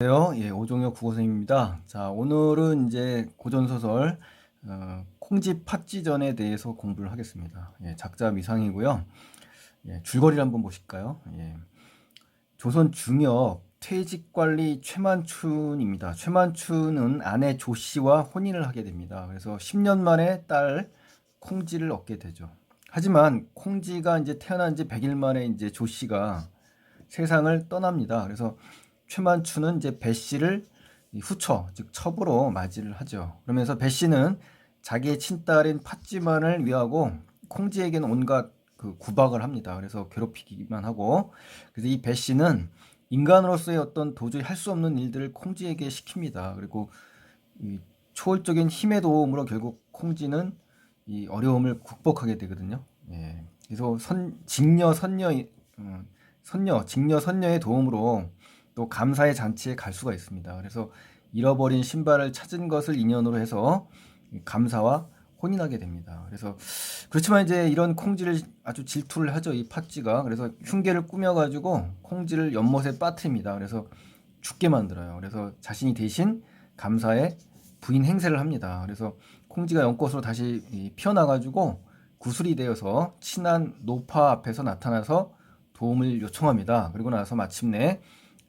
안녕하세요. 예, 오종혁 국어선생님입니다. 자, 오늘은 이제 고전소설 콩쥐 팥쥐전에 대해서 공부를 하겠습니다. 예, 작자 미상이고요. 예, 줄거리를 한번 보실까요? 예, 조선 중엽 퇴직관리 최만춘입니다. 최만춘은 아내 조 씨와 혼인을 하게 됩니다. 그래서 10년 만에 딸 콩쥐를 얻게 되죠. 하지만 콩쥐가 이제 태어난 지 100일 만에 이제 조 씨가 세상을 떠납니다. 그래서 최만추는 이제 배 씨를 후처, 즉 첩으로 맞이를 하죠. 그러면서 배 씨는 자기의 친딸인 팥쥐만을 위하고 콩쥐에게는 온갖 그 구박을 합니다. 그래서 괴롭히기만 하고, 그래서 이 배 씨는 인간으로서의 어떤 도저히 할 수 없는 일들을 콩쥐에게 시킵니다. 그리고 이 초월적인 힘의 도움으로 결국 콩쥐는 이 어려움을 극복하게 되거든요. 예. 그래서 직녀 선녀의 도움으로 또 감사의 잔치에 갈 수가 있습니다. 그래서 잃어버린 신발을 찾은 것을 인연으로 해서 감사와 혼인하게 됩니다. 그래서 그렇지만 이제 이런 콩쥐를 아주 질투를 하죠. 이 팥쥐가. 그래서 흉계를 꾸며가지고 콩쥐를 연못에 빠뜨립니다. 그래서 죽게 만들어요. 그래서 자신이 대신 감사의 부인 행세를 합니다. 그래서 콩쥐가 연꽃으로 다시 피어나가지고 구슬이 되어서 친한 노파 앞에서 나타나서 도움을 요청합니다. 그리고 나서 마침내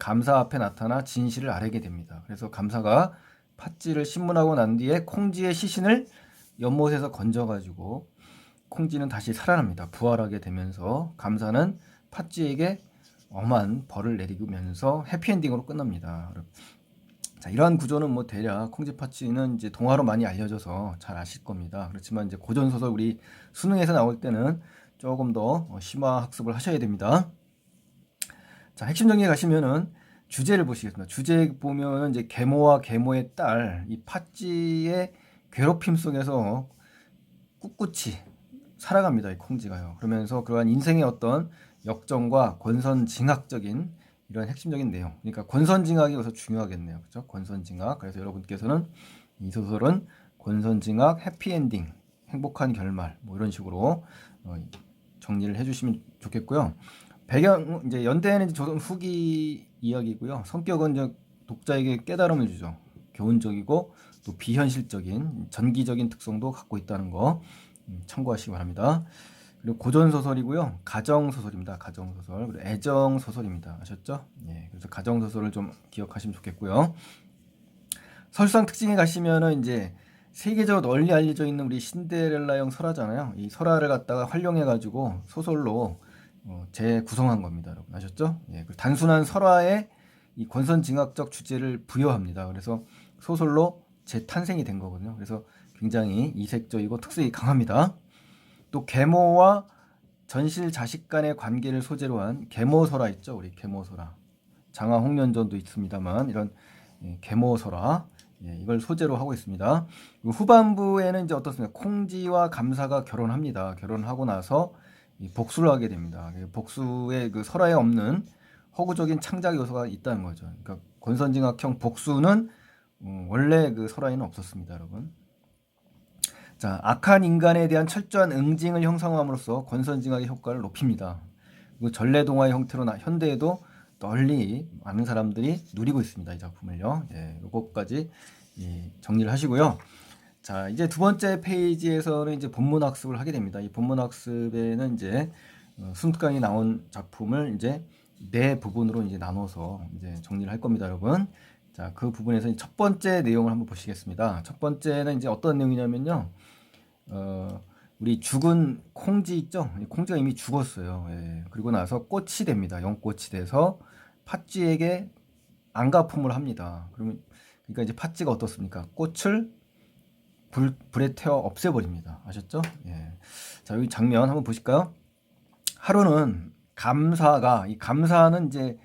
감사 앞에 나타나 진실을 아뢰게 됩니다. 그래서 감사가 팥쥐를 신문하고 난 뒤에 콩쥐의 시신을 연못에서 건져가지고 콩쥐는 다시 살아납니다. 부활하게 되면서 감사는 팥쥐에게 엄한 벌을 내리면서 해피엔딩으로 끝납니다. 자, 이러한 구조는 뭐 대략 콩쥐 팥쥐는 이제 동화로 많이 알려져서 잘 아실 겁니다. 그렇지만 이제 고전 소설 우리 수능에서 나올 때는 조금 더 심화 학습을 하셔야 됩니다. 자, 핵심 정리에 가시면은 주제를 보시겠습니다. 주제 보면은 이제 계모와 계모의 딸, 이 팥쥐의 괴롭힘 속에서 꿋꿋이 살아갑니다. 이 콩쥐가요. 그러면서 그러한 인생의 어떤 역정과 권선징악적인 이런 핵심적인 내용. 그러니까 권선징악이 여기서 중요하겠네요. 그렇죠? 권선징악. 그래서 여러분께서는 이 소설은 권선징악, 해피엔딩, 행복한 결말 뭐 이런 식으로 정리를 해주시면 좋겠고요. 배경 이제 연대는 이제 조선 후기 이야기고요. 성격은 이제 독자에게 깨달음을 주죠. 교훈적이고 또 비현실적인 전기적인 특성도 갖고 있다는 거 참고하시기 바랍니다. 그리고 고전 소설이고요. 가정 소설입니다. 가정 소설. 그리고 애정 소설입니다. 아셨죠? 예. 그래서 가정 소설을 좀 기억하시면 좋겠고요. 설상 특징에 가시면은 이제 세계적으로 널리 알려져 있는 우리 신데렐라형 설화잖아요. 이 설화를 갖다가 활용해 가지고 소설로 재구성한 겁니다. 여러분 아셨죠? 예. 단순한 설화에 이 권선징악적 주제를 부여합니다. 그래서 소설로 재탄생이 된 거거든요. 그래서 굉장히 이색적이고 특색이 강합니다. 또 계모와 전실 자식 간의 관계를 소재로 한 계모설화 있죠. 우리 계모설화. 장화홍련전도 있습니다만 이런 계모설화 이걸 소재로 하고 있습니다. 후반부에는 이제 어떻습니까? 콩쥐와 감사가 결혼합니다. 결혼하고 나서 복수를 하게 됩니다. 복수의 그 설화에 없는 허구적인 창작 요소가 있다는 거죠. 그러니까 권선징악형 복수는 원래 그 설화에는 없었습니다, 여러분. 자, 악한 인간에 대한 철저한 응징을 형성함으로써 권선징악의 효과를 높입니다. 그리고 전래동화의 형태로 현대에도 널리 많은 사람들이 누리고 있습니다. 이 작품을요. 예, 요거까지 정리를 하시고요. 자, 이제 두 번째 페이지에서는 이제 본문 학습을 하게 됩니다. 이 본문 학습에는 이제 순특강이 나온 작품을 이제 네 부분으로 이제 나눠서 이제 정리를 할 겁니다, 여러분. 자, 그 부분에서 첫 번째 내용을 한번 보시겠습니다. 첫 번째는 이제 어떤 내용이냐면요. 우리 죽은 콩쥐 있죠? 콩쥐가 이미 죽었어요. 예. 그리고 나서 꽃이 됩니다. 연꽃이 돼서 팥쥐에게 안가품을 합니다. 그러니까 이제 팥쥐가 어떻습니까? 꽃을 불에 태워 없애버립니다. 아셨죠? 예. 자, 여기 장면 한번 보실까요? 하루는 이 감사는 이제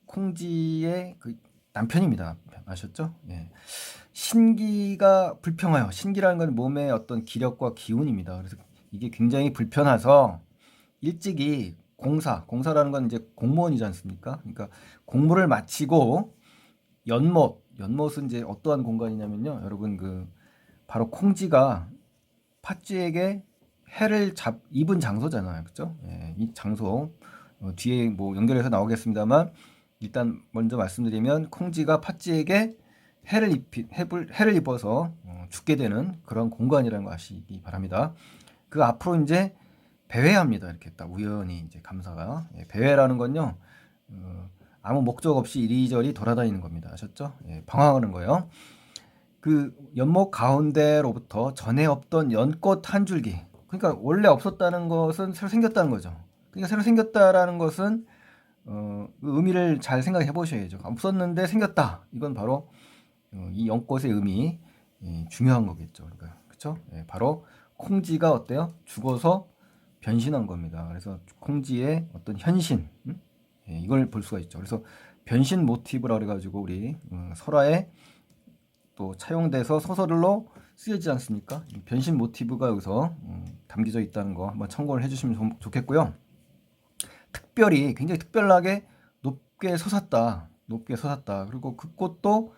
콩쥐의 그 남편입니다. 아셨죠? 예. 신기가 불평하여, 신기라는 건 몸의 어떤 기력과 기운입니다. 그래서 이게 굉장히 불편해서 일찍이 공사라는 건 이제 공무원이지 않습니까? 그러니까 공무를 마치고 연못은 이제 어떠한 공간이냐면요. 여러분 바로 콩쥐가 팥쥐에게 해를 입은 장소잖아요. 그죠? 예, 이 장소 뒤에 뭐 연결해서 나오겠습니다만 일단 먼저 말씀드리면 콩쥐가 팥쥐에게 해를 입어서 죽게 되는 그런 공간이라는 거 아시기 바랍니다. 그 앞으로 이제 배회합니다. 이렇게 딱 우연히 이제 감사가 배회라는 건요 아무 목적 없이 이리저리 돌아다니는 겁니다. 아셨죠? 방황하는 거예요. 그 연못 가운데로부터 전에 없던 연꽃 한 줄기. 그러니까 원래 없었다는 것은 새로 생겼다는 거죠. 그러니까 새로 생겼다라는 것은 그 의미를 잘 생각해 보셔야죠. 없었는데 생겼다. 이건 바로 이 연꽃의 의미 중요한 거겠죠. 그러니까 그렇죠? 바로 콩쥐가 어때요? 죽어서 변신한 겁니다. 그래서 콩쥐의 어떤 현신 이걸 볼 수가 있죠. 그래서 변신 모티브라 그래가지고 우리 설화에 또 차용돼서 소설로 쓰여지지 않습니까? 변신 모티브가 여기서 담겨져 있다는 거 한번 참고를 해주시면 좋겠고요. 특별히 굉장히 특별하게 높게 솟았다. 그리고 그 꽃도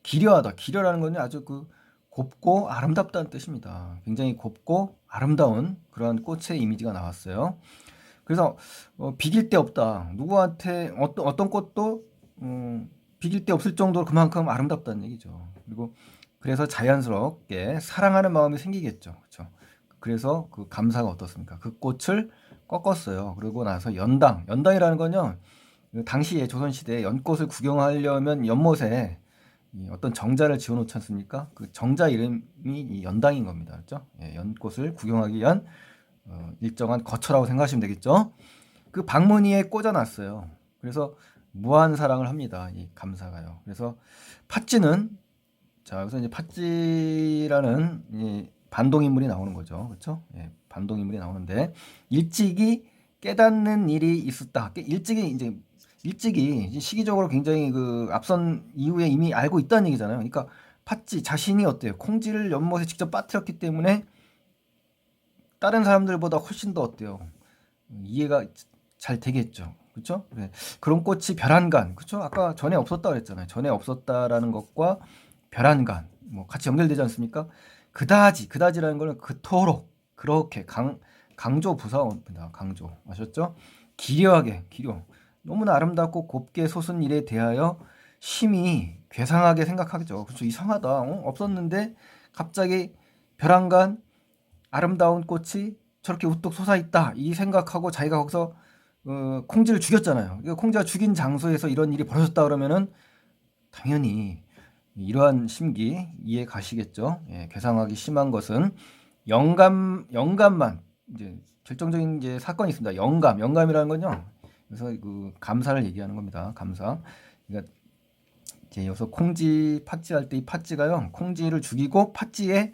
기려하다. 기려라는 건 아주 그 곱고 아름답다는 뜻입니다. 굉장히 곱고 아름다운 그러한 꽃의 이미지가 나왔어요. 그래서 비길 데 없다. 누구한테 어떤 꽃도 비길 데 없을 정도로 그만큼 아름답다는 얘기죠. 그리고 그래서 자연스럽게 사랑하는 마음이 생기겠죠. 그렇죠? 그래서 그 감사가 어떻습니까? 그 꽃을 꺾었어요. 그리고 나서 연당이라는 건요. 그 당시에 조선시대에 연꽃을 구경하려면 연못에 어떤 정자를 지어놓지 않습니까? 그 정자 이름이 이 연당인 겁니다. 그렇죠? 연꽃을 구경하기 위한 일정한 거처라고 생각하시면 되겠죠. 그 방문이에 꽂아놨어요. 그래서 무한 사랑을 합니다. 이 감사가요. 그래서 팥쥐는 자 여기서 이제 팥쥐라는 이 반동인물이 나오는 거죠. 그렇죠? 반동인물이 나오는데 일찍이 깨닫는 일이 있었다. 일찍이 시기적으로 굉장히 그 앞선 이후에 이미 알고 있다는 얘기잖아요. 그러니까 팥쥐 자신이 어때요? 콩쥐를 연못에 직접 빠뜨렸기 때문에 다른 사람들보다 훨씬 더 어때요? 이해가 잘 되겠죠. 그렇죠? 그런 꽃이 별안간. 그렇죠? 아까 전에 없었다 그랬잖아요. 전에 없었다라는 것과 별안간 뭐 같이 연결되지 않습니까? 그다지라는 거는 그토록 그렇게 강조 부사어입니다. 강조. 아셨죠? 기려. 너무나 아름답고 곱게 솟은 일에 대하여 심히 괴상하게 생각하죠. 그렇죠? 이상하다. 없었는데 갑자기 별안간 아름다운 꽃이 저렇게 우뚝 솟아있다 이 생각하고 자기가 거기서 콩쥐를 죽였잖아요. 콩쥐가 죽인 장소에서 이런 일이 벌어졌다 그러면은 당연히 이러한 심기 이해 가시겠죠. 괴상하기 심한 것은 영감만 이제 결정적인 이제 사건이 있습니다. 영감이라는 건요. 그래서 그 감사를 얘기하는 겁니다. 감사. 그러니까 이제 여기서 콩쥐 팥쥐 할 때 이 팥쥐가요. 콩쥐를 죽이고 팥쥐의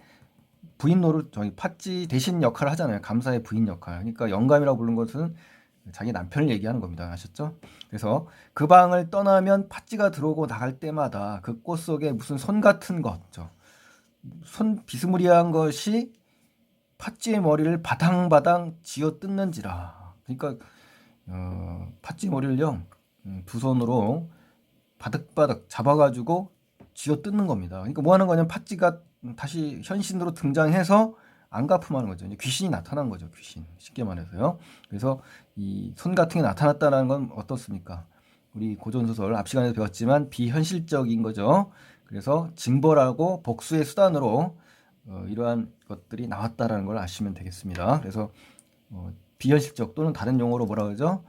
부인 노릇 저희 팥쥐 대신 역할을 하잖아요. 감사의 부인 역할. 그러니까 영감이라고 부른 것은 자기 남편을 얘기하는 겁니다. 아셨죠? 그래서 그 방을 떠나면 팥쥐가 들어오고 나갈 때마다 그 꽃 속에 무슨 손 같은 것, 손 비스무리한 것이 팥쥐의 머리를 바당바당 쥐어 뜯는지라. 그러니까 팥쥐 머리를요 두 손으로 바득바득 잡아가지고 쥐어 뜯는 겁니다. 그러니까 뭐 하는 거냐면 팥쥐가 다시 현신으로 등장해서 안가품하는 거죠. 이제 귀신이 나타난 거죠. 귀신 쉽게 말해서요. 그래서 이 손 같은 게 나타났다는 건 어떻습니까? 우리 고전소설 앞 시간에도 배웠지만 비현실적인 거죠. 그래서 징벌하고 복수의 수단으로 이러한 것들이 나왔다라는 걸 아시면 되겠습니다. 그래서 비현실적 또는 다른 용어로 뭐라 그러죠?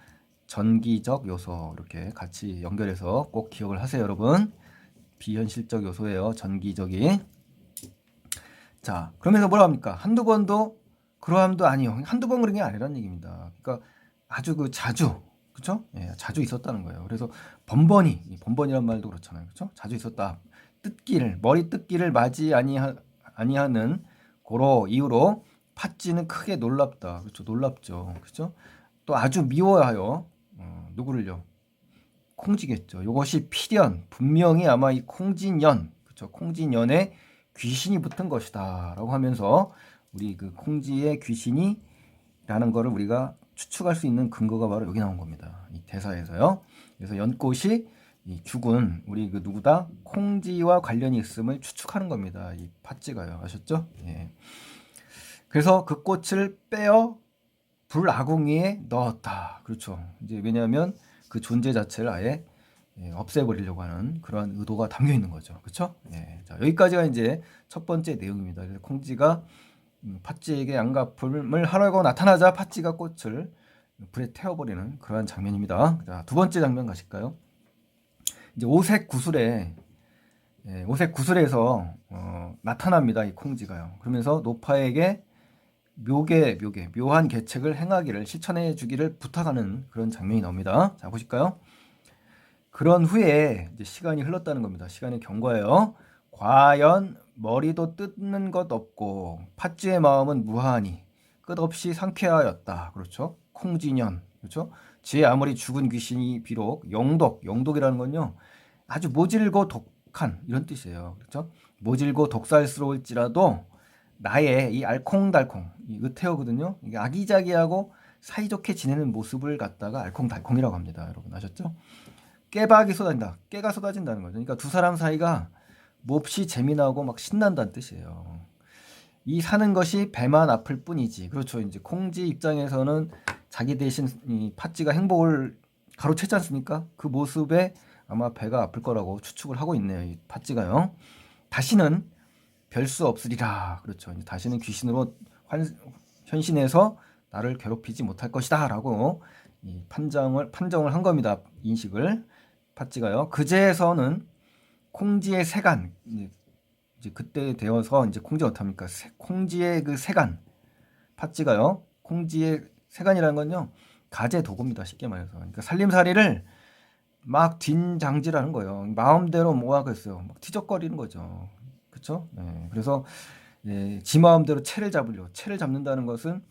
전기적 요소 이렇게 같이 연결해서 꼭 기억을 하세요, 여러분. 비현실적 요소예요. 전기적인. 자, 그러면서 뭐라 합니까? 한두 번도 그러함도 아니요. 한두 번 그런 게 아니라는 얘기입니다. 그러니까 아주 그 자주, 그렇죠? 자주 있었다는 거예요. 그래서 번번이란 말도 그렇잖아요. 그렇죠? 자주 있었다. 머리 뜯기를 맞이 아니하는 고로 이유로 팥쥐는 크게 놀랍다. 그렇죠? 놀랍죠. 그렇죠? 또 아주 미워하여 누구를요? 콩쥐겠죠. 이것이 필연 분명히 아마 이 콩쥐년, 그렇죠? 콩쥐년에 귀신이 붙은 것이다라고 하면서 우리 그 콩쥐의 귀신이라는 거를 우리가 추측할 수 있는 근거가 바로 여기 나온 겁니다. 이 대사에서요. 그래서 연꽃이 이 죽은 우리 그 누구다 콩쥐와 관련이 있음을 추측하는 겁니다. 이 팥쥐가요. 아셨죠? 그래서 그 꽃을 빼어 불아궁이에 넣었다. 그렇죠. 이제 왜냐하면 그 존재 자체를 아예 없애버리려고 하는 그러한 의도가 담겨 있는 거죠. 그렇죠? 예. 자, 여기까지가 이제 첫 번째 내용입니다. 그래서 콩쥐가 팥쥐에게 양가품을 하려고 나타나자 팥쥐가 꽃을 불에 태워버리는 그러한 장면입니다. 자, 두 번째 장면 가실까요? 이제 오색 구슬에 오색 구슬에서 나타납니다. 이 콩쥐가요. 그러면서 노파에게 묘한 계책을 행하기를 실천해 주기를 부탁하는 그런 장면이 나옵니다. 자, 보실까요? 그런 후에 이제 시간이 흘렀다는 겁니다. 시간이 경과해요. 과연 머리도 뜯는 것 없고 팥쥐의 마음은 무한히 끝없이 상쾌하였다. 그렇죠? 콩쥐년. 그렇죠? 쥐의 아무리 죽은 귀신이 비록 영독이라는 건요. 아주 모질고 독한 이런 뜻이에요. 그렇죠? 모질고 독살스러울지라도 나의 이 알콩달콩, 이 의태어거든요. 이게 아기자기하고 사이좋게 지내는 모습을 갖다가 알콩달콩이라고 합니다. 여러분 아셨죠? 깨박이 쏟아진다. 깨가 쏟아진다는 거죠. 그러니까 두 사람 사이가 몹시 재미나고 막 신난다는 뜻이에요. 이 사는 것이 배만 아플 뿐이지. 그렇죠. 이제 콩쥐 입장에서는 자기 대신 이 팥쥐가 행복을 가로챘지 않습니까? 그 모습에 아마 배가 아플 거라고 추측을 하고 있네요. 이 팥쥐가요. 다시는 별 수 없으리라. 그렇죠. 이제 다시는 귀신으로 현신해서 나를 괴롭히지 못할 것이다라고 이 판정을 한 겁니다. 인식을 팥쥐가요. 그제서는 콩쥐의 세간 이제 그때 되어서 이제 콩쥐가 어떡합니까? 콩쥐의 그 세간 팥쥐가요. 콩쥐의 세간이라는 건요. 가재 도구입니다. 쉽게 말해서. 그러니까 살림살이를 막 뒷장질하는 거예요. 마음대로 뭐 하겠어요. 막 티적거리는 거죠. 그렇죠? 네. 그래서 지 마음대로 채를 잡는다는 것은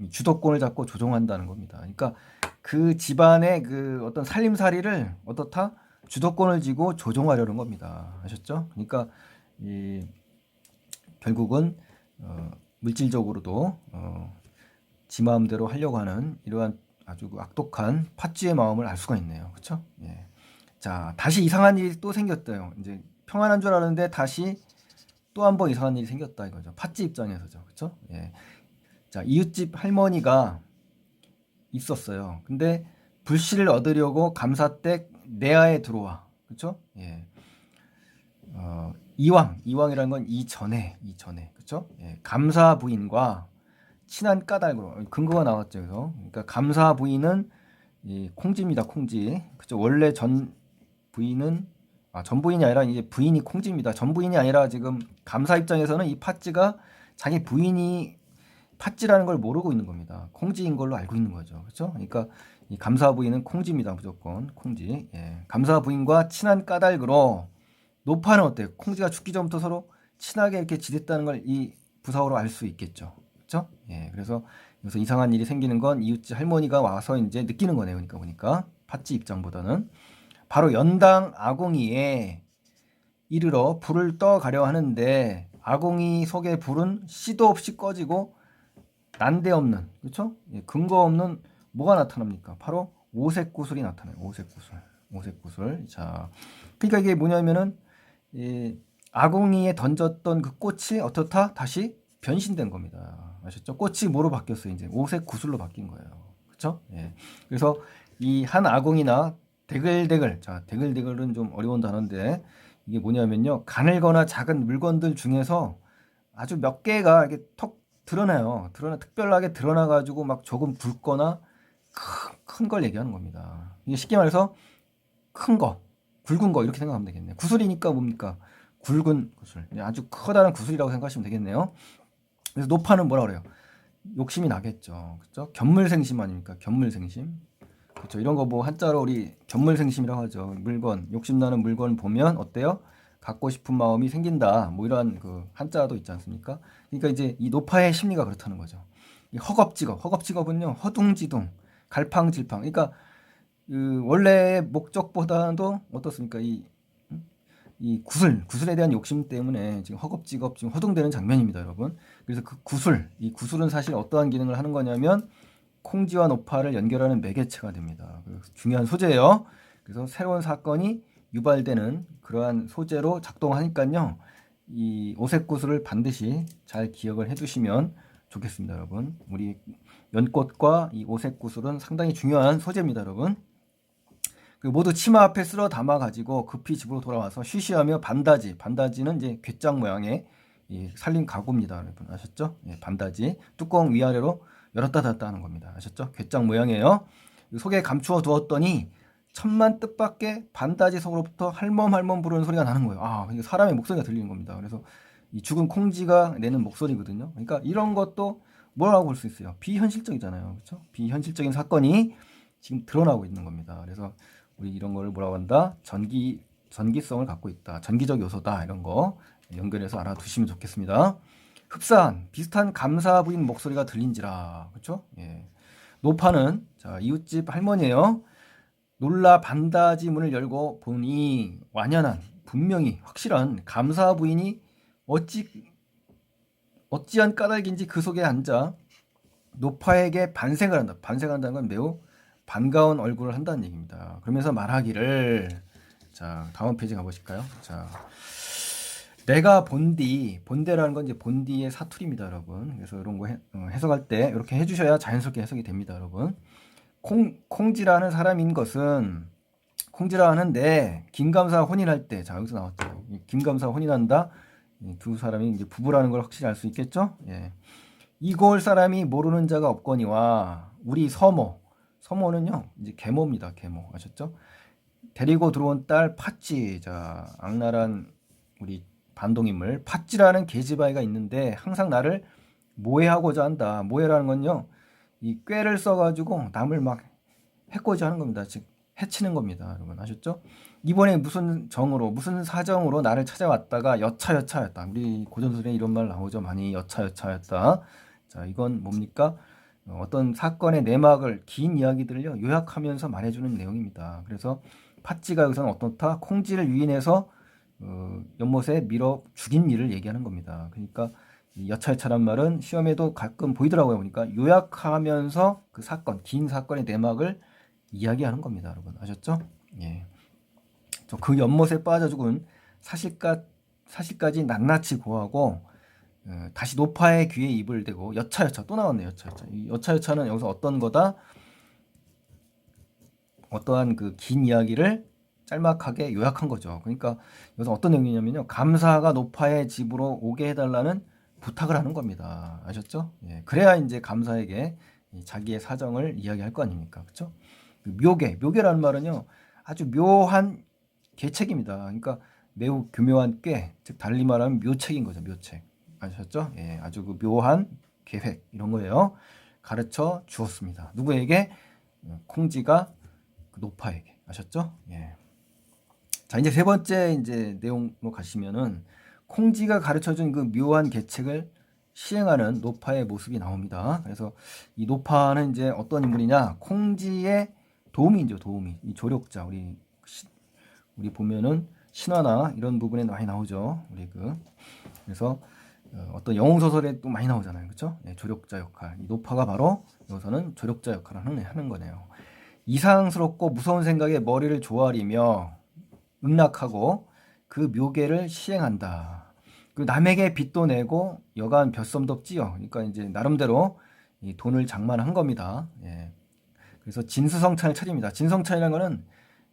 주도권을 잡고 조종한다는 겁니다. 그러니까 그 집안의 그 어떤 살림살이를 어떻다? 주도권을 쥐고 조종하려는 겁니다. 아셨죠? 그러니까 결국은 물질적으로도 지 마음대로 하려고 하는 이러한 아주 악독한 팥쥐의 마음을 알 수가 있네요. 그렇죠? 예. 자, 다시 이상한 일이 또 생겼대요. 이제 평안한 줄 알았는데 다시 또 한 번 이상한 일이 생겼다 이거죠. 팥쥐 입장에서죠. 그렇죠? 예. 자, 이웃집 할머니가 있었어요. 근데 불씨를 얻으려고 감사댁 내야에 들어와. 그렇죠? 예. 이왕이라는 건 이전에. 그렇죠? 예. 감사 부인과 친한 까닭으로 근거가 나왔죠. 그래서 그러니까 감사 부인은 이 콩쥐입니다. 콩쥐. 그렇죠? 원래 전 부인은 전 부인이 아니라 이제 부인이 콩쥐입니다. 전 부인이 아니라 지금 감사 입장에서는 이 팥쥐가 자기 부인이 팥쥐라는 걸 모르고 있는 겁니다. 콩쥐인 걸로 알고 있는 거죠. 그렇죠? 그러니까 이 감사 부인은 콩쥐입니다. 무조건 콩쥐. 예. 감사 부인과 친한 까닭으로 노파는 어때요? 콩쥐가 죽기 전부터 서로 친하게 이렇게 지냈다는 걸 이 부사어로 알 수 있겠죠. 그렇죠? 예. 그래서 여기서 이상한 일이 생기는 건 이웃집 할머니가 와서 이제 느끼는 거네요. 그러니까 보니까 팥쥐 입장보다는 바로 연당 아궁이에 이르러 불을 떠가려 하는데 아궁이 속의 불은 씨도 없이 꺼지고 난데없는, 그렇죠? 예, 근거 없는 뭐가 나타납니까? 바로 오색 구슬이 나타나요. 오색 구슬. 자, 그러니까 이게 뭐냐면은 아궁이에 던졌던 그 꽃이 어떻다? 다시 변신된 겁니다. 아셨죠? 꽃이 뭐로 바뀌었어요? 이제 오색 구슬로 바뀐 거예요. 그렇죠? 예. 그래서 이 한 아궁이나 대글대글. 자, 대글대글은 좀 어려운 단어인데 이게 뭐냐면요. 가늘거나 작은 물건들 중에서 아주 몇 개가 이렇게 턱 드러나요. 특별하게 드러나가지고 막 조금 붉거나 큰 걸 얘기하는 겁니다. 이게 쉽게 말해서 큰 거, 굵은 거 이렇게 생각하면 되겠네요. 구슬이니까 뭡니까? 굵은 구슬. 아주 커다란 구슬이라고 생각하시면 되겠네요. 그래서 노파는 뭐라 그래요? 욕심이 나겠죠. 그렇죠? 견물생심 아닙니까? 견물생심. 그렇죠. 이런 거 뭐 한자로 우리 견물생심이라고 하죠. 물건, 욕심나는 물건 보면 어때요? 갖고 싶은 마음이 생긴다. 뭐 이런 그 한자도 있지 않습니까? 그러니까 이제 이 노파의 심리가 그렇다는 거죠. 이 허겁지겁은요. 허둥지둥, 갈팡질팡. 그러니까 그 원래의 목적보다도 어떻습니까? 이 구슬에 대한 욕심 때문에 지금 허겁지겁 지금 허둥대는 장면입니다, 여러분. 그래서 이 구슬은 사실 어떠한 기능을 하는 거냐면 콩쥐와 노파를 연결하는 매개체가 됩니다. 중요한 소재예요. 그래서 새로운 사건이 유발되는 그러한 소재로 작동하니까요. 이 오색 구슬을 반드시 잘 기억을 해두시면 좋겠습니다, 여러분. 우리 연꽃과 이 오색 구슬은 상당히 중요한 소재입니다, 여러분. 모두 치마 앞에 쓸어 담아 가지고 급히 집으로 돌아와서 쉬쉬하며 반다지는 이제 괴짝 모양의 이 살림 가구입니다. 여러분 아셨죠? 예, 반다지 뚜껑 위아래로 열었다 닫았다 하는 겁니다. 아셨죠? 괴짝 모양이에요. 속에 감추어 두었더니 천만 뜻밖의 반다지 속으로부터 할멈 부르는 소리가 나는 거예요. 아, 이게 사람의 목소리가 들리는 겁니다. 그래서 이 죽은 콩쥐가 내는 목소리거든요. 그러니까 이런 것도 뭐라고 볼 수 있어요? 비현실적이잖아요. 그렇죠? 비현실적인 사건이 지금 드러나고 있는 겁니다. 그래서 우리 이런 거를 뭐라고 한다? 전기성을 갖고 있다. 전기적 요소다. 이런 거 연결해서 알아두시면 좋겠습니다. 흡사한 비슷한 감사 부인 목소리가 들린지라. 그렇죠? 예. 노파는 자, 이웃집 할머니예요. 놀라 반다지 문을 열고 보니 완연한 분명히 확실한 감사 부인이 어찌한 까닭인지 그 속에 앉아 노파에게 반생을 한다. 반생한다는 건 매우 반가운 얼굴을 한다는 얘기입니다. 그러면서 말하기를 자 다음 페이지 가보실까요? 자 내가 본데라는 건 이제 본디의 사투리입니다, 여러분. 그래서 이런 거 해석할 때 이렇게 해주셔야 자연스럽게 해석이 됩니다, 여러분. 콩지라는 사람인 것은 콩지라는데 김감사 혼인할 때 자 여기서 나왔죠. 김감사 혼인한다. 두 사람이 이제 부부라는 걸 확실히 알 수 있겠죠. 예. 이골 사람이 모르는 자가 없거니와 우리 서모는요 이제 계모입니다. 계모 아셨죠? 데리고 들어온 딸 팥쥐 자 악랄한 우리 반동인물 팥쥐라는 계집아이가 있는데 항상 나를 모해하고자 한다. 모해라는 건요 이 꾀를 써가지고 남을 막 해코지 하는 겁니다. 즉 해치는 겁니다. 여러분 아셨죠? 이번에 무슨 사정으로 나를 찾아왔다가 여차였다. 우리 고전술에 이런 말 나오죠. 많이 여차였다. 자 이건 뭡니까? 어떤 사건의 내막을 긴 이야기들을요 요약하면서 말해주는 내용입니다. 그래서 팥쥐가 여기서는 어떻다? 콩쥐를 유인해서 연못에 밀어 죽인 일을 얘기하는 겁니다. 그러니까 이 여차여차란 말은 시험에도 가끔 보이더라고요. 보니까 요약하면서 그 사건, 긴 사건의 내막을 이야기하는 겁니다. 여러분 아셨죠? 예. 그 연못에 빠져 죽은 사실까지 낱낱이 고하고 다시 노파의 귀에 입을 대고 여차여차 또 나왔네요. 여차여차. 이 여차여차는 여기서 어떤 거다? 어떠한 그 긴 이야기를 짤막하게 요약한 거죠. 그러니까 여기서 어떤 내용이냐면요. 감사가 노파의 집으로 오게 해달라는 부탁을 하는 겁니다. 아셨죠? 예. 그래야 이제 감사에게 자기의 사정을 이야기할 거 아닙니까? 그렇죠? 묘계라는 말은요. 아주 묘한 계책입니다. 그러니까 매우 교묘한 꽤, 즉 달리 말하면 묘책인 거죠. 묘책. 아셨죠? 예, 아주 그 묘한 계획 이런 거예요. 가르쳐 주었습니다. 누구에게? 콩쥐가 그 노파에게. 아셨죠? 예. 자, 이제 세 번째 이제 내용으로 가시면은 콩쥐가 가르쳐준 그 묘한 계책을 시행하는 노파의 모습이 나옵니다. 그래서 이 노파는 이제 어떤 인물이냐? 콩쥐의 도우미죠, 도우미. 이 조력자. 우리 보면은 신화나 이런 부분에 많이 나오죠. 그래서 어떤 영웅 소설에 또 많이 나오잖아요. 그렇죠? 네, 조력자 역할. 이 노파가 바로 여기서는 조력자 역할을 하는 거네요. 이상스럽고 무서운 생각에 머리를 조아리며 응락하고 그 묘계를 시행한다. 그 남에게 빚도 내고 여간 벼썸도 찌어. 그러니까 이제 나름대로 이 돈을 장만한 겁니다. 예. 그래서 진수성찬을 차립니다. 진성찬이라는 거는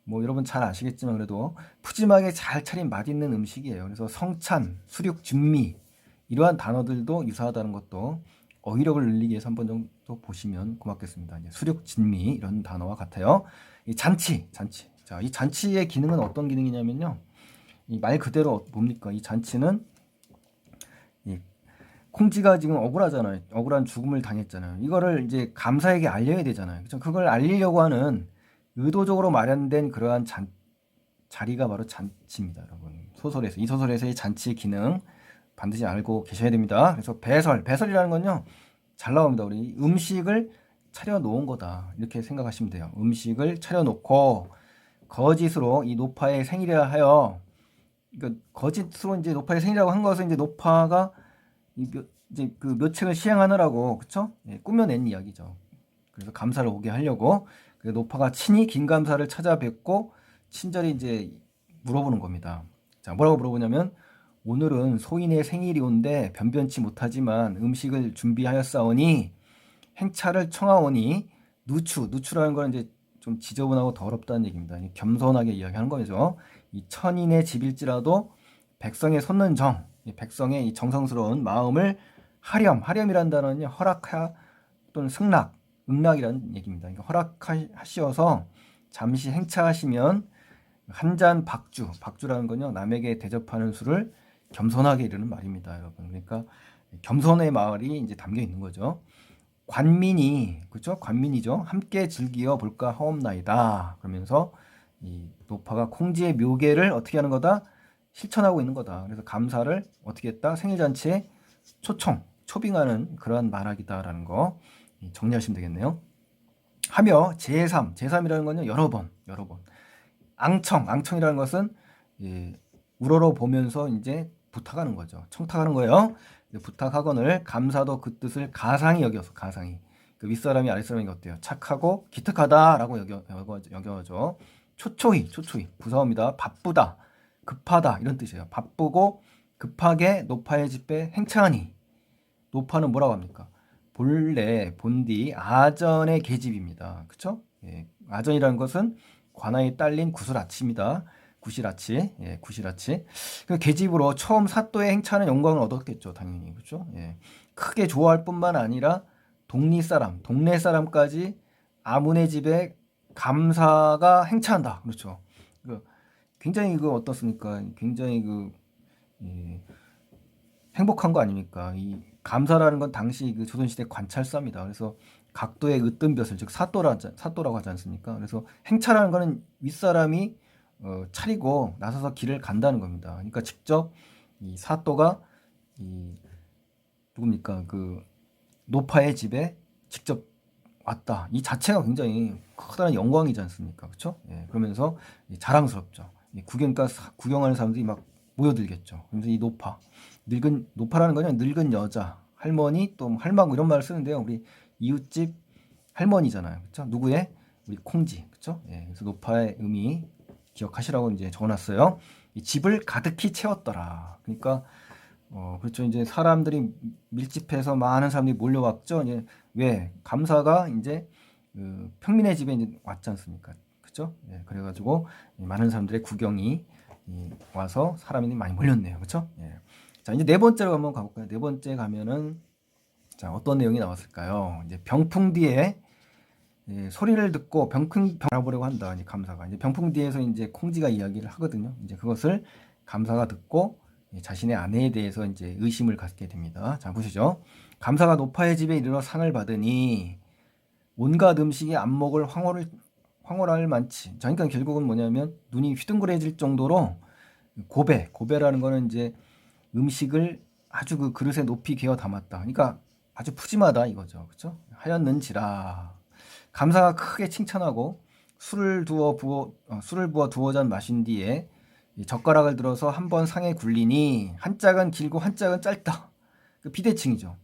뭐 여러분 잘 아시겠지만 그래도 푸짐하게 잘 차린 맛있는 음식이에요. 그래서 성찬, 수륙, 준미 이러한 단어들도 유사하다는 것도 어휘력을 늘리기 위해서 한번 정도 보시면 고맙겠습니다. 수륙, 진미 이런 단어와 같아요. 이 잔치. 자, 이 잔치의 기능은 어떤 기능이냐면요. 이 말 그대로 뭡니까? 이 잔치는 이 콩쥐가 지금 억울하잖아요. 억울한 죽음을 당했잖아요. 이거를 이제 감사에게 알려야 되잖아요. 그렇죠? 그걸 알리려고 하는 의도적으로 마련된 그러한 자리가 바로 잔치입니다, 여러분. 이 소설에서의 잔치의 기능 반드시 알고 계셔야 됩니다. 그래서 배설이라는 건요, 잘 나옵니다. 우리 음식을 차려놓은 거다. 이렇게 생각하시면 돼요. 음식을 차려놓고 거짓으로 이 노파의 생일이라 하여, 그러니까 거짓으로 이제 노파의 생일이라고 한 것은 이제 노파가 이제 그 묘책을 시행하느라고, 그쵸? 예, 꾸며낸 이야기죠. 그래서 감사를 오게 하려고. 노파가 친히 김감사를 찾아뵙고 친절히 이제 물어보는 겁니다. 자, 뭐라고 물어보냐면 오늘은 소인의 생일이온데 변변치 못하지만 음식을 준비하였사오니 행차를 청하오니 누추라는 건 이제 좀 지저분하고 더럽다는 얘기입니다. 겸손하게 이야기하는 거죠. 이 천인의 집일지라도 백성의 솟는 정, 이 백성의 이 정성스러운 마음을 하렴이라는 단어는 허락하 또는 승낙, 응낙이라는 얘기입니다. 그러니까 허락하시어서 잠시 행차하시면 한 잔 박주라는 건요, 남에게 대접하는 술을 겸손하게 이르는 말입니다, 여러분. 그러니까 겸손의 말이 이제 담겨 있는 거죠. 관민이, 그렇죠? 관민이죠. 함께 즐기어 볼까 하옵나이다. 그러면서 이 노파가 콩지의 묘계를 어떻게 하는 거다? 실천하고 있는 거다. 그래서 감사를 어떻게 했다? 생일잔치에 초빙하는 그러한 말하기다라는 거 정리하시면 되겠네요. 하며 제3이라는 건요, 여러 번. 앙청이라는 것은 우러러 보면서 이제 부탁하는 거죠. 청탁하는 거예요. 부탁하거늘 감사도 그 뜻을 가상히 여겨서 그 윗사람이 아랫사람이 어때요? 착하고 기특하다라고 여겨죠. 초초히 부사어입니다. 바쁘다, 급하다 이런 뜻이에요. 바쁘고 급하게 노파의 집에 행차하니. 노파는 뭐라고 합니까? 본래 본디 아전의 계집입니다. 그쵸? 예, 아전이라는 것은 관아에 딸린 구슬아치입니다. 구실아치. 그 계집으로 처음 사또의 행차는 영광을 얻었겠죠, 당연히. 그렇죠? 예. 크게 좋아할 뿐만 아니라 동네 사람까지 아문의 집에 감사가 행차한다. 그렇죠? 굉장히 어떻습니까? 굉장히 행복한 거 아닙니까? 이 감사라는 건 당시 조선시대 관찰사입니다. 그래서 각도의 으뜸볕을, 즉 사또라고 하지 않습니까? 그래서 행차라는 거는 윗사람이 차리고 나서서 길을 간다는 겁니다. 그러니까 직접 이 사또가 누굽니까? 노파의 집에 직접 왔다. 이 자체가 굉장히 커다란 영광이지 않습니까? 그렇죠? 예, 그러면서 자랑스럽죠. 구경하는 사람들이 막 모여들겠죠. 그래서 이 노파라는 거는 늙은 여자, 할머니 또 할망구 이런 말을 쓰는데요. 우리 이웃집 할머니잖아요. 그렇죠? 누구의? 우리 콩지. 그렇죠? 예, 그래서 노파의 의미 기억하시라고 이제 적어놨어요. 이 집을 가득히 채웠더라. 그러니까 그렇죠. 이제 사람들이 밀집해서 많은 사람들이 몰려왔죠. 이제 왜 감사가 이제 평민의 집에 이제 왔지 않습니까? 그렇죠? 예, 그래가지고 많은 사람들의 구경이 와서 사람이 많이 몰렸네요. 그렇죠? 예. 자, 이제 네 번째로 한번 가볼까요? 네 번째 가면은 자, 어떤 내용이 나왔을까요? 이제 병풍뒤에 소리를 듣고 병풍 알아보려고 한다. 이제 감사가 이제 병풍뒤에서 이제 콩지가 이야기를 하거든요. 이제 그것을 감사가 듣고 자신의 아내에 대해서 이제 의심을 갖게 됩니다. 자, 보시죠. 감사가 노파의 집에 이르러 상을 받으니 온갖 음식이 안목을 황홀할 만치. 자, 그러니까 결국은 뭐냐면 눈이 휘둥그레질 정도로 고배라는 거는 이제 음식을 아주 그릇에 높이 개어 담았다. 그러니까 아주 푸짐하다 이거죠. 그렇죠? 하였는지라. 감사가 크게 칭찬하고 술을 부어 두어 잔 마신 뒤에 젓가락을 들어서 한번 상에 굴리니 한 짝은 길고 한 짝은 짧다. 비대칭이죠.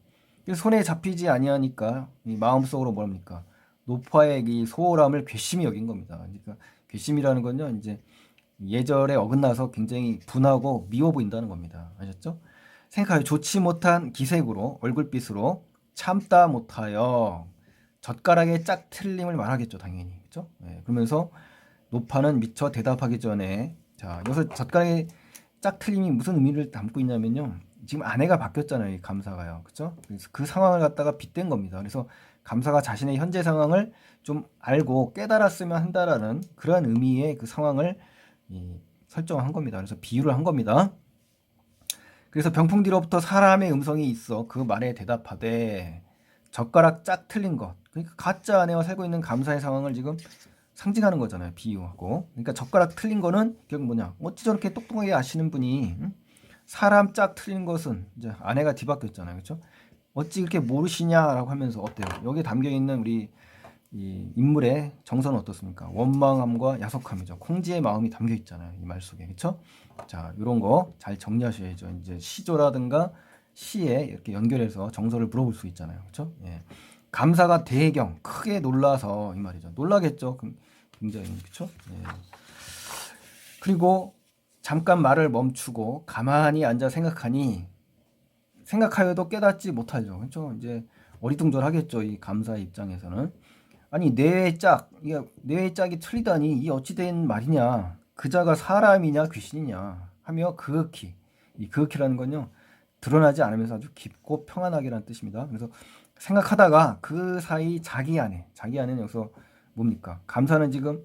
손에 잡히지 아니하니까 마음속으로 뭡니까? 노파의 이 소홀함을 괘씸히 여긴 겁니다. 그러니까 괘씸이라는 건요, 이제 예절에 어긋나서 굉장히 분하고 미워 보인다는 겁니다. 아셨죠? 생각하여 좋지 못한 기색으로 얼굴빛으로 참다 못하여 젓가락의 짝 틀림을 말하겠죠, 당연히. 그렇죠? 네, 그러면서 노파는 미처 대답하기 전에 자, 여기서 젓가락의 짝 틀림이 무슨 의미를 담고 있냐면요. 지금 아내가 바뀌었잖아요, 이 감사가요. 그렇죠? 그래서 그 상황을 갖다가 빗댄 겁니다. 그래서 감사가 자신의 현재 상황을 좀 알고 깨달았으면 한다라는 그러한 의미의 그 상황을 설정한 겁니다. 그래서 비유를 한 겁니다. 그래서 병풍 뒤로부터 사람의 음성이 있어 그 말에 대답하되 젓가락 짝 틀린 것. 그러니까 가짜 아내와 살고 있는 감사의 상황을 지금 상징하는 거잖아요. 비유하고. 그러니까 젓가락 틀린 거는 결국 뭐냐? 어찌 저렇게 똑똑하게 아시는 분이 사람 짝 틀린 것은 이제 아내가 뒤바뀌었잖아요. 그렇죠? 어찌 그렇게 모르시냐라고 하면서 어때요? 여기에 담겨 있는 우리 이 인물의 정서는 어떻습니까? 원망함과 야속함이죠. 콩지의 마음이 담겨 있잖아요. 이 말 속에. 그렇죠? 자, 이런 거 잘 정리하셔야죠. 이제 시조라든가 시에 이렇게 연결해서 정서를 물어볼 수 있잖아요. 그렇죠? 예. 감사가 대경 크게 놀라서 이 말이죠. 놀라겠죠. 굉장히 그렇죠? 예. 그리고 잠깐 말을 멈추고 가만히 앉아 생각하여도 깨닫지 못하죠. 그렇죠? 이제 어리둥절하겠죠. 이 감사의 입장에서는 아니 뇌의 짝, 이게 뇌의 짝이 틀리다니 이 어찌된 말이냐. 그자가 사람이냐 귀신이냐 하며 그윽히, 이 그윽히라는 건요 드러나지 않으면서 아주 깊고 평안하게라는 뜻입니다. 그래서 생각하다가 그 사이 자기 안에는 여기서 뭡니까? 감사는 지금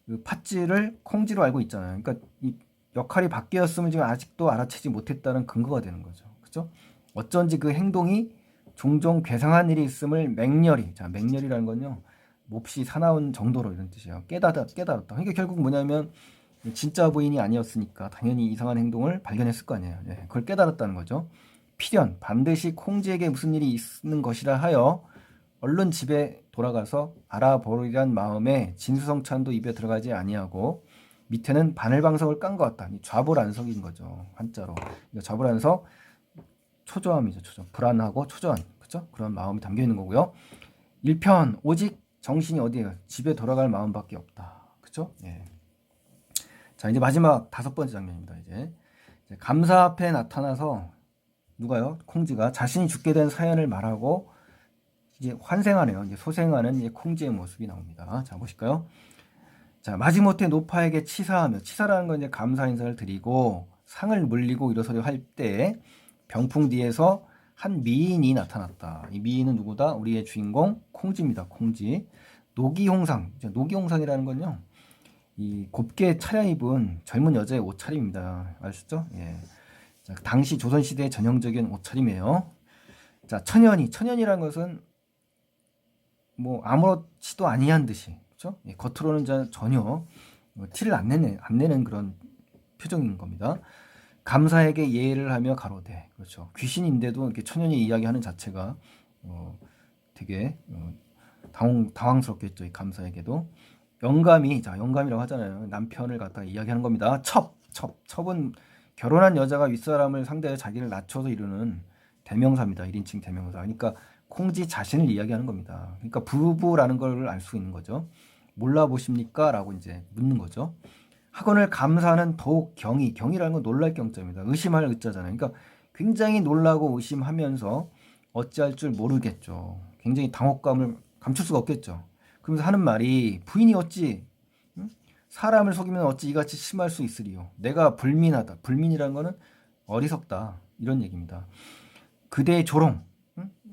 그 팥쥐를 콩쥐로 알고 있잖아요. 그러니까 이 역할이 바뀌었으면 지금 아직도 알아채지 못했다는 근거가 되는 거죠. 그렇죠? 어쩐지 그 행동이 종종 괴상한 일이 있음을 맹렬히, 자 맹렬이라는 건요 몹시 사나운 정도로 이런 뜻이에요. 깨달았다. 그러니까 결국 뭐냐면 진짜 부인이 아니었으니까 당연히 이상한 행동을 발견했을 거 아니에요. 예, 그걸 깨달았다는 거죠. 필연 반드시 콩쥐에게 무슨 일이 있는 것이라 하여 얼른 집에 돌아가서 알아보리란 마음에 진수성찬도 입에 들어가지 아니하고 밑에는 바늘방석을 깐 것 같다. 좌불안석인 거죠. 한자로. 좌불안석 초조함이죠. 초조. 불안하고 초조한. 그죠? 그런 마음이 담겨 있는 거고요. 1편 오직 정신이 어디에요? 집에 돌아갈 마음밖에 없다. 그죠? 예. 자, 이제 마지막 5번째 장면입니다. 이제 감사 앞에 나타나서 누가요? 콩쥐가 자신이 죽게 된 사연을 말하고 이제 환생하네요. 이제 소생하는 이제 콩쥐의 모습이 나옵니다. 자, 보실까요? 자, 마지못해 노파에게 치사하며, 치사라는 건 이제 감사 인사를 드리고 상을 물리고 일어서려 할 때 병풍 뒤에서 한 미인이 나타났다. 이 미인은 누구다? 우리의 주인공 콩쥐입니다. 콩쥐. 노기홍상. 노기홍상이라는 건요. 이 곱게 차려입은 젊은 여자의 옷차림입니다. 아시죠? 예. 자, 당시 조선시대의 전형적인 옷차림이에요. 자, 천연이라는 것은 뭐 아무렇지도 아니한 듯이, 그렇죠? 예, 겉으로는 전혀 티를 안 내는 그런 표정인 겁니다. 감사에게 예를 하며 가로되, 그렇죠? 귀신인데도 이렇게 천연이 이야기하는 자체가 되게 당황스럽겠죠. 이 감사에게도. 영감이라고 하잖아요. 남편을 갖다가 이야기하는 겁니다. 첩은 결혼한 여자가 윗사람을 상대해 자기를 낮춰서 이루는 대명사입니다. 1인칭 대명사. 그러니까 콩쥐 자신을 이야기하는 겁니다. 그러니까 부부라는 걸 알 수 있는 거죠. 몰라보십니까? 라고 이제 묻는 거죠. 하거늘 감사는 더욱 경이라는 건 놀랄 경자입니다. 의심할 의자잖아요. 그러니까 굉장히 놀라고 의심하면서 어찌할 줄 모르겠죠. 굉장히 당혹감을 감출 수가 없겠죠. 그러면서 하는 말이 부인이 어찌 사람을 속이면 어찌 이같이 심할 수 있으리요. 내가 불민하다. 불민이라는 거는 어리석다. 이런 얘기입니다. 그대의 조롱.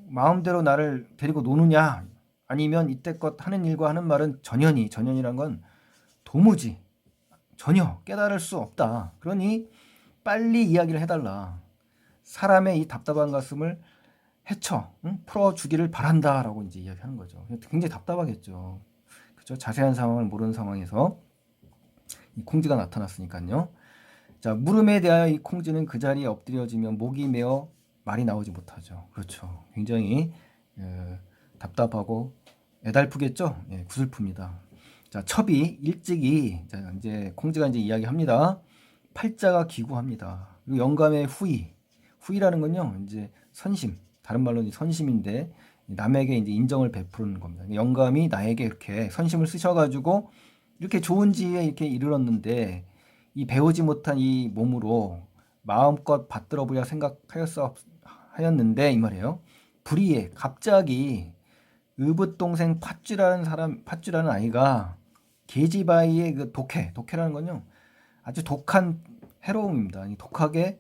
마음대로 나를 데리고 노느냐. 아니면 이때껏 하는 일과 하는 말은 전연이란 건 도무지 전혀 깨달을 수 없다. 그러니 빨리 이야기를 해달라. 사람의 이 답답한 가슴을 풀어주기를 바란다라고 이제 이야기하는 거죠. 굉장히 답답하겠죠. 그렇죠? 자세한 상황을 모르는 상황에서 이 콩쥐가 나타났으니까요. 자, 물음에 대하여 이 콩쥐는 그 자리에 엎드려지면 목이 메어 말이 나오지 못하죠. 그렇죠. 굉장히 답답하고 애달프겠죠. 예, 구슬픕니다. 자, 첩이 일찍이 이제 콩쥐가 이제 이야기합니다. 팔자가 기구합니다. 그리고 영감의 후의라는 건요, 이제 선심, 다른 말로 선심인데 남에게 이제 인정을 베푸는 겁니다. 영감이 나에게 이렇게 선심을 쓰셔가지고 이렇게 좋은 지에 이렇게 이르렀는데 이 배우지 못한 이 몸으로 마음껏 받들어 보려 생각하였는데 이 말이에요. 불의에 갑자기 의붓 동생 팥쥐라는 아이가 계집아이의 그 독해라는 건요 아주 독한 해로움입니다. 독하게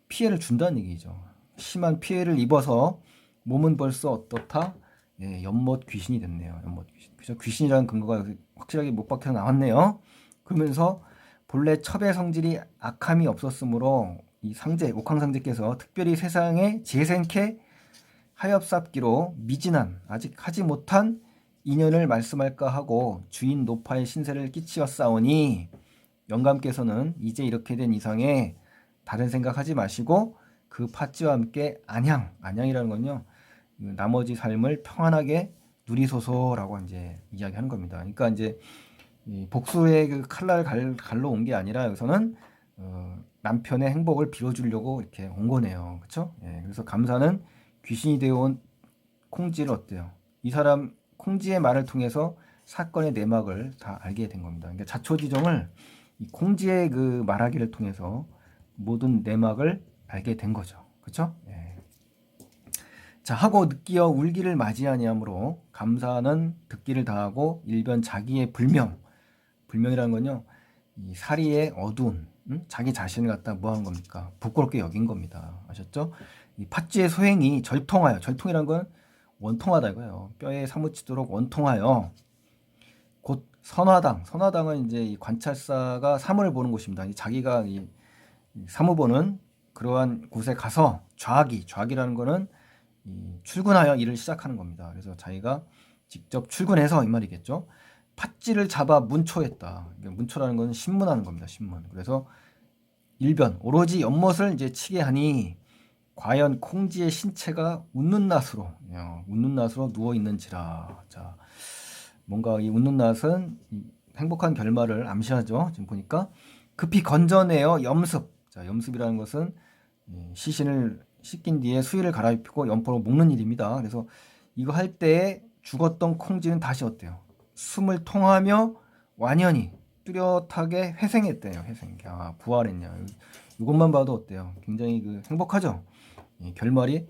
피해를 준다는 얘기죠. 심한 피해를 입어서 몸은 벌써 어떻다? 예, 연못 귀신이 됐네요. 연못 귀신. 그죠? 귀신이라는 근거가 확실하게 못 박혀서 나왔네요. 그러면서 본래 첩의 성질이 악함이 없었으므로 이 옥황상제께서 특별히 세상에 재생케 하엽삽기로 미진한 아직 하지 못한 인연을 말씀할까 하고 주인 노파의 신세를 끼치었사오니 영감께서는 이제 이렇게 된 이상에 다른 생각하지 마시고 그 팥쥐와 함께 안양이라는 건요 나머지 삶을 평안하게 누리소서라고 이제 이야기하는 겁니다. 그러니까 이제 복수의 그 칼날을 갈러 온 게 아니라 여기서는 남편의 행복을 빌어주려고 이렇게 온 거네요. 그렇죠? 예, 그래서 감사는 귀신이 되어온 콩쥐를 어때요? 이 사람 콩쥐의 말을 통해서 사건의 내막을 다 알게 된 겁니다. 그러니까 자초지종을 이 콩쥐의 그 말하기를 통해서 모든 내막을 알게 된 거죠. 그렇죠? 예. 자, 하고 느끼어 울기를 맞이하니하므로 감사는 듣기를 다하고 일변 자기의 불명이라는 건요, 이 사리의 어두운, 자기 자신을 갖다 뭐 한 겁니까? 부끄럽게 여긴 겁니다. 아셨죠? 이 팥쥐의 소행이 절통하여, 절통이란 건 원통하다 이거예요. 뼈에 사무치도록 원통하여 곧 선화당은 이제 이 관찰사가 사물을 보는 곳입니다. 자기가 이 사무 보는 그러한 곳에 가서 좌기라는 거는 이 출근하여 일을 시작하는 겁니다. 그래서 자기가 직접 출근해서 이 말이겠죠. 팥쥐를 잡아 문초했다. 문초라는 것은 신문하는 겁니다. 신문. 그래서 일변 오로지 연못을 이제 치게 하니 과연 콩쥐의 신체가 웃는 낫으로 누워 있는지라. 자, 뭔가 이 웃는 낫은 이 행복한 결말을 암시하죠. 지금 보니까 급히 건져내어 염습. 자, 염습이라는 것은 시신을 씻긴 뒤에 수의를 갈아입히고 연포로 묶는 일입니다. 그래서 이거 할 때에 죽었던 콩쥐는 다시 어때요? 숨을 통하며 완연히 뚜렷하게 회생했대요. 회생. 야, 부활했냐. 이것만 봐도 어때요? 굉장히 그 행복하죠. 결말이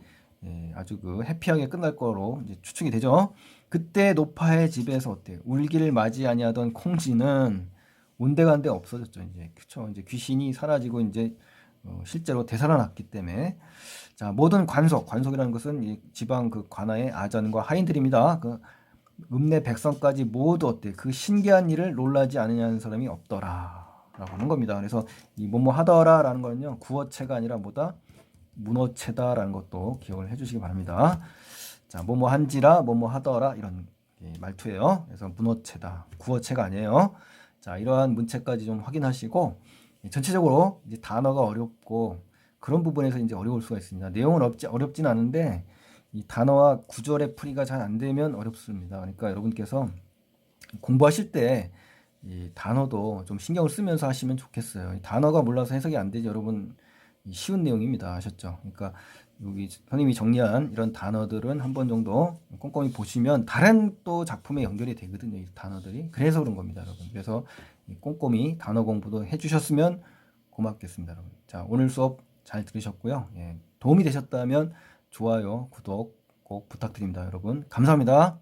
아주 그 해피하게 끝날 거로 이제 추측이 되죠. 그때 노파의 집에서 어때요? 울기를 맞이 아니하던 콩쥐는 온데간데 없어졌죠. 이제 그쵸. 이제 귀신이 사라지고 이제 실제로 되살아났기 때문에 자 모든 관속이라는 것은 이 지방 그 관아의 아전과 하인들입니다. 그 읍내 백성까지 모두 어때 그 신기한 일을 놀라지 않으냐는 사람이 없더라라고 하는 겁니다. 그래서 이 뭐뭐 하더라라는 거는요 구어체가 아니라 뭐다 문어체다라는 것도 기억을 해주시기 바랍니다. 자 뭐뭐 한지라 뭐뭐 하더라 이런 말투예요. 그래서 문어체다 구어체가 아니에요. 자 이러한 문체까지 좀 확인하시고 전체적으로 이제 단어가 어렵고 그런 부분에서 이제 어려울 수가 있습니다. 내용은 어렵진 않은데 이 단어와 구절의 풀이가 잘 안 되면 어렵습니다. 그러니까 여러분께서 공부하실 때 이 단어도 좀 신경을 쓰면서 하시면 좋겠어요. 이 단어가 몰라서 해석이 안 되지 여러분 쉬운 내용입니다. 아셨죠? 그러니까 여기 선생님이 정리한 이런 단어들은 한 번 정도 꼼꼼히 보시면 다른 또 작품에 연결이 되거든요. 이 단어들이. 그래서 그런 겁니다, 여러분. 그래서 꼼꼼히 단어 공부도 해주셨으면 고맙겠습니다, 여러분. 자, 오늘 수업 잘 들으셨고요. 도움이 되셨다면 좋아요, 구독 꼭 부탁드립니다, 여러분. 감사합니다.